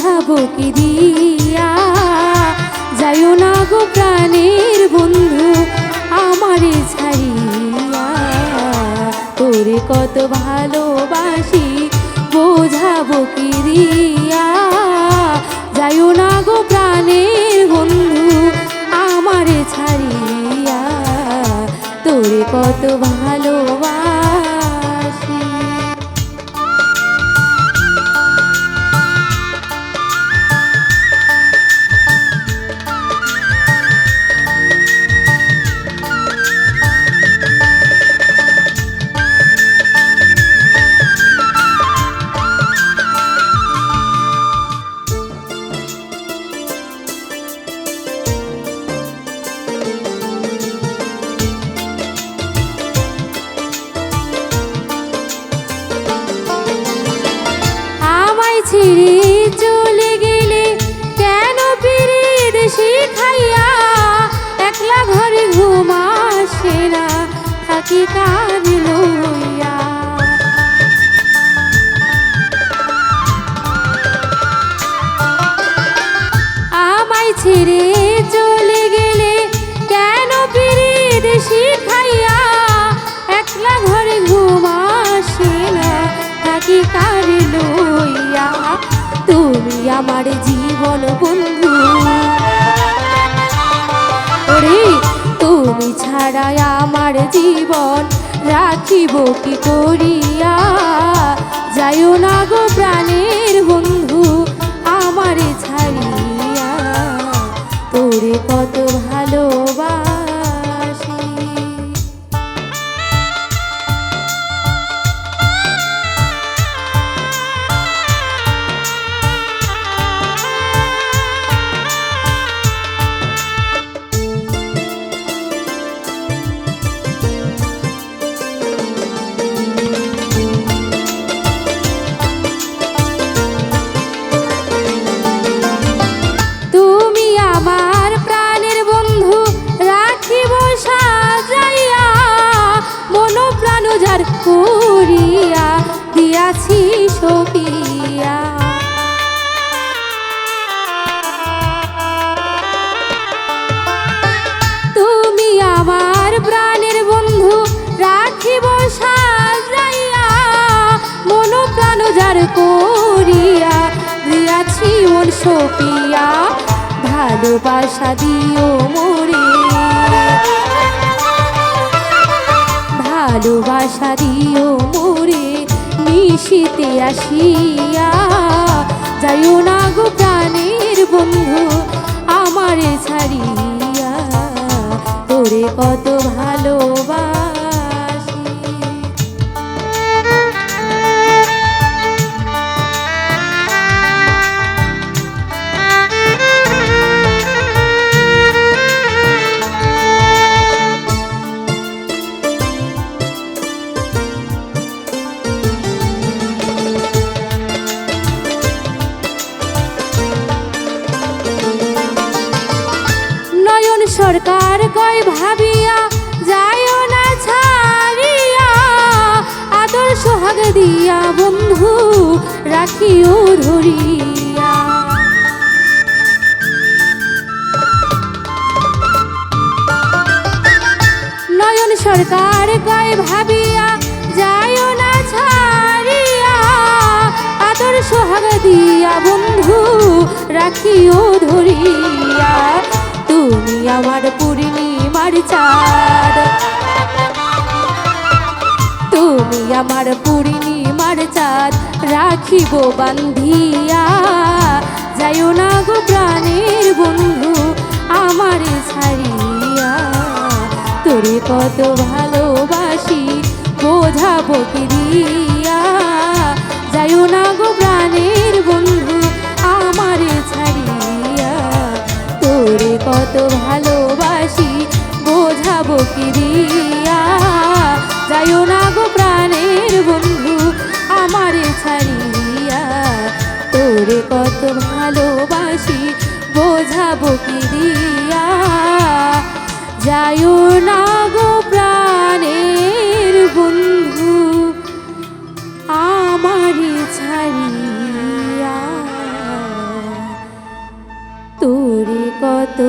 বোঝাবো কি দিয়া, যাইও না গো প্রাণের বন্ধু আমারে ছাড়িয়া। তোরে কত ভালোবাসি বোঝাবো কি দিয়া, যাইও না গো প্রাণের বন্ধু আমারে ছাড়িয়া। তোরে কত ভালোবাসি। ছেড়ে চলে গেলে কেন পিরিত শিখাইয়া, একলা ঘরে ঘুম আসে না থাকি কাঁদ লইয়া। আমায় ছেড়ে চলে গেলে কেন পিরিত শিখাইয়া, একলা ঘরে ঘুম আসে না থাকি কাঁদ লইয়া। তুমি আমার জীবন বন্ধু ওরে, তুমি ছাড়া আমার জীবন রাখিব কি করিয়া। যাইও না গো প্রাণের বন্ধু আমারে ছাড়িয়া। তোরে কত ভালোবাসি। করিয়া দিয়াছি সপিয়া, তুমি আমার প্রাণের বন্ধু রাখিব সাজাইয়া। মন প্রাণ যার করিয়া দিয়াছি মন সপিয়া। ভালোবাসা দিও মোরে, ভালোবাসা দিও মোরে নিশিতে আসিয়া। যাইও না গো প্রাণের বন্ধু আমারে ছাড়িয়া। তোরে কত ভালোবাসি। সরকার কয় ভাবিয়া যাইও না ছাড়িয়া, আদর সোহাগ দিয়া বন্ধু রাখিও ধরিয়া। নয়ন সরকার কয় ভাবিয়া যাইও না ছাড়িয়া, আদর সোহাগ দিয়া বন্ধু রাখিও ধরিয়া। তুমি আমার পূর্ণিমার চাঁদ, তুমি আমার পূর্ণিমার চাঁদ রাখিব বান্ধিয়া। যাইও না গো প্রাণের বন্ধু আমারে ছাড়িয়া। তোরে কত ভালোবাসি বোঝাবো কি দিয়া, যাইও না গো প্রাণের বন্ধু আমারে ছাড়িয়া। তোরে কত ভালোবাসি বোঝাবো কি দিয়া, যাইও না গো প্রাণের বন্ধু আমারে ছাড়িয়া। তোরে কত ভালোবাসি বোঝাবো কি দিয়া, যাইও না গো প্রাণের বন্ধু আমারে ছাড়িয়া। এত